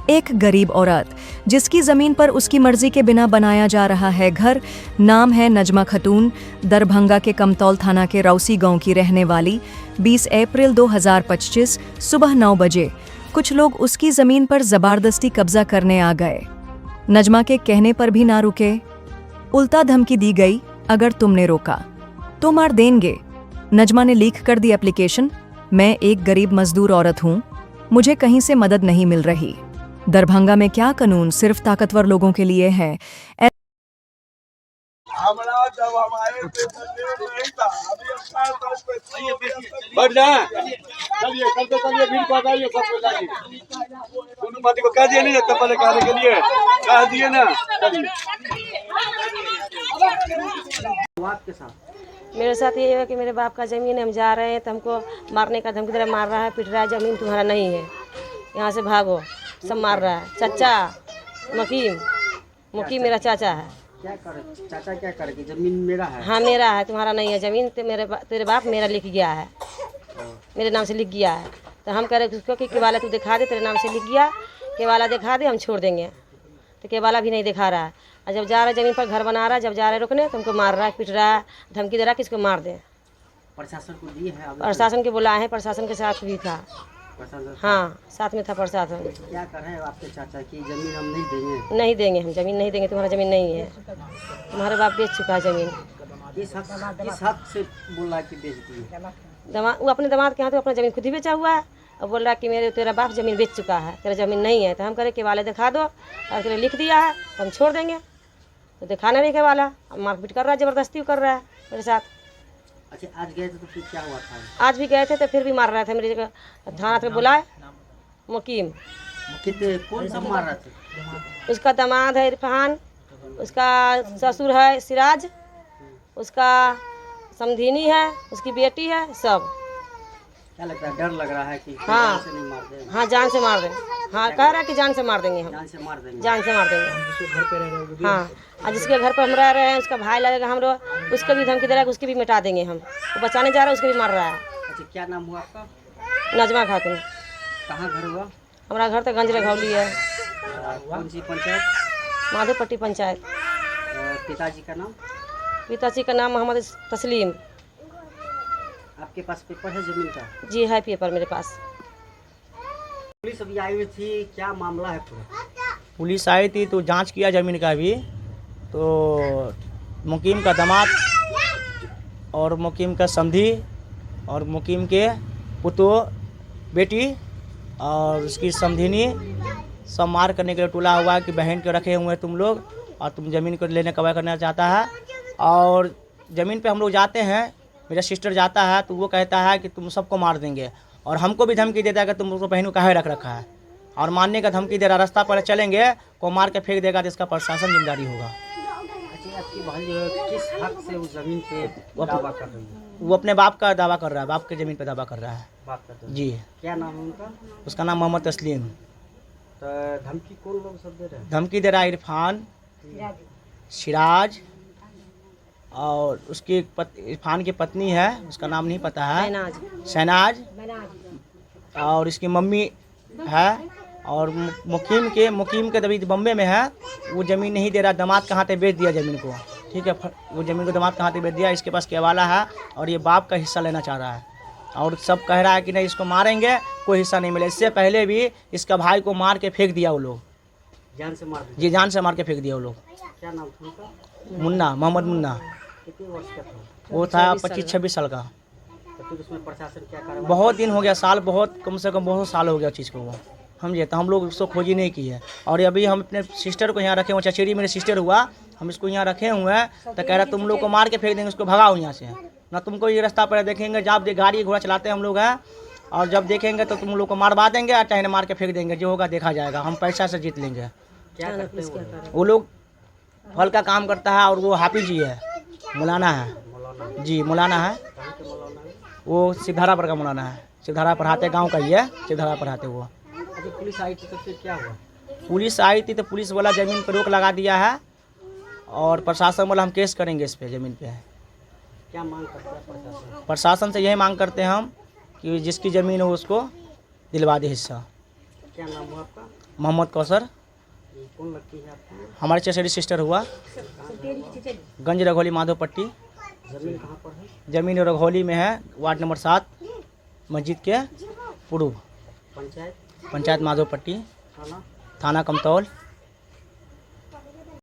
एक गरीब औरत जिसकी जमीन पर उसकी मर्जी के बिना बनाया जा रहा है घर। नाम है नजमा खातून, दरभंगा के कमतौल थाना के रौसी गांव की रहने वाली। 20 अप्रैल 2025 सुबह 9 बजे कुछ लोग उसकी जमीन पर जबरदस्ती कब्जा करने आ गए। नजमा के कहने पर भी ना रुके, उल्टा धमकी दी गई, अगर तुमने रोका तो मार देंगे। नजमा ने लीक कर दी एप्लीकेशन, मैं एक गरीब मजदूर औरत हूँ, मुझे कहीं से मदद नहीं मिल रही। दरभंगा में क्या कानून सिर्फ ताकतवर लोगों के लिए है। बढ़ जाए, चलिए कल से चलिए भीड़ को हटाइए, सब जाइए। दोनों पार्टी को कह दिए नहीं तो पहले कहने के लिए कह दिए ना। मेरे साथ ये है कि मेरे बाप का ज़मीन है, हम जा रहे हैं तो हमको मारने का धमकी दे रहा है, मार रहा है, पीट रहा है। ज़मीन तुम्हारा नहीं है, यहाँ से भागो, सब मार रहा है। चाचा मुकीम मेरा चाचा है। क्या करे चाचा, क्या करे कि जमीन मेरा है? हाँ मेरा है, तुम्हारा नहीं है ज़मीन। तेरे बाप मेरा लिख गया है, मेरे नाम से लिख गया है। तो हम कह रहे उसको कि केवाला तू दिखा दे, तेरे नाम से लिख गया, केवाला दिखा दे, हम छोड़ देंगे। तो केवाला भी नहीं दिखा रहा है। और जब जा रहा है ज़मीन पर घर बना रहा है, जब जा रहे हैं रुकने तो हमको मार रहा है, पीट रहा है, धमकी दे रहा है कि इसको मार दे। प्रशासन को दिए है? प्रशासन के बुलाए हैं, प्रशासन के साथ भी था। हाँ साथ में था प्रशासन। क्या कर रहे हैं आपके चाचा की जमीन हम नहीं देंगे? नहीं देंगे, हम ज़मीन नहीं देंगे, तुम्हारा ज़मीन नहीं है, तुम्हारे बाप बेच चुका है ज़मीन। किस हक से बोल रहा है कि बेच दिए? वो अपने दामाद के हाथ में अपना ज़मीन खुद ही बेचा हुआ है और बोल रहा है कि तेरा बाप ज़मीन बेच चुका है, तेरा ज़मीन नहीं है। तो हम करें कि वाले दिखा दो, और तेरे लिख दिया है तो हम छोड़ देंगे। तो दिखाना नहीं के वाला, मारपीट कर रहा है, ज़बरदस्ती कर रहा है मेरे साथ। अच्छा आज गए थे तो फिर क्या हुआ था? आज भी गए थे तो फिर भी मार रहा था। मेरी जगह थाना पे बुलाए मुकीम। कितने कौन सा मार रहा था? उसका दामाद है इरफान, उसका ससुर है सिराज, उसका समधिनी है, उसकी बेटी है, सब। क्या लगता है, डर लग रहा है कि हाँ से नहीं मार देंगे? हाँ जान से मार देंगे। हाँ कह रहा है कि जान से मार देंगे, हम जान से मार देंगे। जान से मार देंगे। घर पे रह रहे हाँ, और जिसके घर पर हम रह रहे हैं उसका भाई लगेगा हम लोग, उसको भी धमकी दे रहा है, उसके भी मिटा देंगे हम। वो बचाने जा रहा है, उसको भी मार रहा है। अच्छा क्या नाम हुआ आपका? नजमा खातून। कहाँ घर हुआ? हमारा घर तो गंज रघौली है। कौन सी पंचायत? माधोपट्टी पंचायत। पिताजी का नाम? पिताजी का नाम मोहम्मद तस्लीम। आपके पास पेपर है जमीन का? जी है पेपर मेरे पास। पुलिस अभी आई हुई थी, क्या मामला है पूरा? पुलिस आई थी तो जांच किया ज़मीन का भी, तो मुकीम का दामाद और मुकीम का समधी और मुकीम के पुतो बेटी और उसकी समधिनी सब मार करने के लिए टूला हुआ है कि बहन के रखे हुए हैं तुम लोग, और तुम ज़मीन को लेने कब्जा करना चाहता है। और ज़मीन पे हम लोग जाते हैं, मेरा सिस्टर जाता है तो वो कहता है कि तुम सबको मार देंगे, और हमको भी धमकी देता है कि तुम उसको बहन को काहे रख रखा है, और मारने का धमकी दे रहा। रास्ता पर चलेंगे को मार के फेंक देगा तो इसका प्रशासन जिम्मेदारी होगा। अच्छा आपकी बहन जो है किस हक से उस जमीन पे दावा कर रही है? वो अपने बाप का दावा कर रहा है, बाप के ज़मीन पे दावा कर रहा है। बात करते हैं। जी। क्या नाम है उनका? उसका नाम मोहम्मद तस्लीम। तो धमकी कौन लोग सब दे रहे हैं? धमकी दे रहा है इरफान, सिराज, और उसकी इरफान की पत्नी है, उसका नाम नहीं पता है, शहनाज, और इसकी मम्मी है, और मुकीम के दबी बम्बे में है। वो ज़मीन नहीं दे रहा, दामाद के हाथ बेच दिया ज़मीन को। ठीक है, वो ज़मीन को दामाद के हाथ बेच दिया। इसके पास केवाला है और ये बाप का हिस्सा लेना चाह रहा है, और सब कह रहा है कि नहीं इसको मारेंगे, कोई हिस्सा नहीं मिले। इससे पहले भी इसका भाई को मार के फेंक दिया वो लोग, जान से मार दिया? जी जान से मार के फेंक दिया वो लोग। क्या नाम था उनका? मुन्ना, मोहम्मद मुन्ना। कितने वर्ष का था? वो था 25-26 साल का। तो फिर उसमें प्रशासन क्या कार्रवाई? बहुत दिन हो गया, साल, बहुत कम से कम बहुत साल हो गया चीज़ को। वो समझे, तो हम लोग उसको खोजी नहीं की है। और अभी हम अपने सिस्टर को यहाँ रखे हुए, चचेरी मेरे सिस्टर हुआ, हम इसको यहाँ रखे हुए हैं। तो कह रहा तुम लोग को मार के फेंक देंगे, उसको भगाओ यहाँ से, ना तुमको ये रास्ता पर देखेंगे। जब गाड़ी घोड़ा चलाते हैं हम लोग हैं, और जब देखेंगे तो तुम लोग को मारवा देंगे, और चाहे मार के फेंक देंगे, जो होगा देखा जाएगा, हम पैसा से जीत लेंगे। क्या करते हैं वो लोग फल का काम करता है, और वो हाफिज जी है, मौलाना है जी, मौलाना है। वो सिद्धारा पर का मौलाना है, सिद्धारा पढ़ाते, गांव का ही है, सिद्धारा पढ़ाते वो। अभी पुलिस आई थी तो फिर क्या हुआ? पुलिस आई थी तो पुलिस वाला ज़मीन पर रोक लगा दिया है, और प्रशासन वाला हम केस करेंगे इस पे, ज़मीन पे। क्या मांग करता है प्रशासन? प्रशासन से यही मांग करते हैं हम कि जिसकी ज़मीन हो उसको दिलवा दे हिस्सा। क्या नाम हुआ आपका? मोहम्मद कौसर। ये कौन लगती है आपकी? हमारे चचेरी सिस्टर हुआ। गंज रघौली माधोपट्टी। जमीन कहाँ पर है? जमीन रघौली में है, वार्ड नंबर 7, मस्जिद के पूर्व, पंचायत? पंचायत माधोपट्टी, थाना? थाना कमतौल।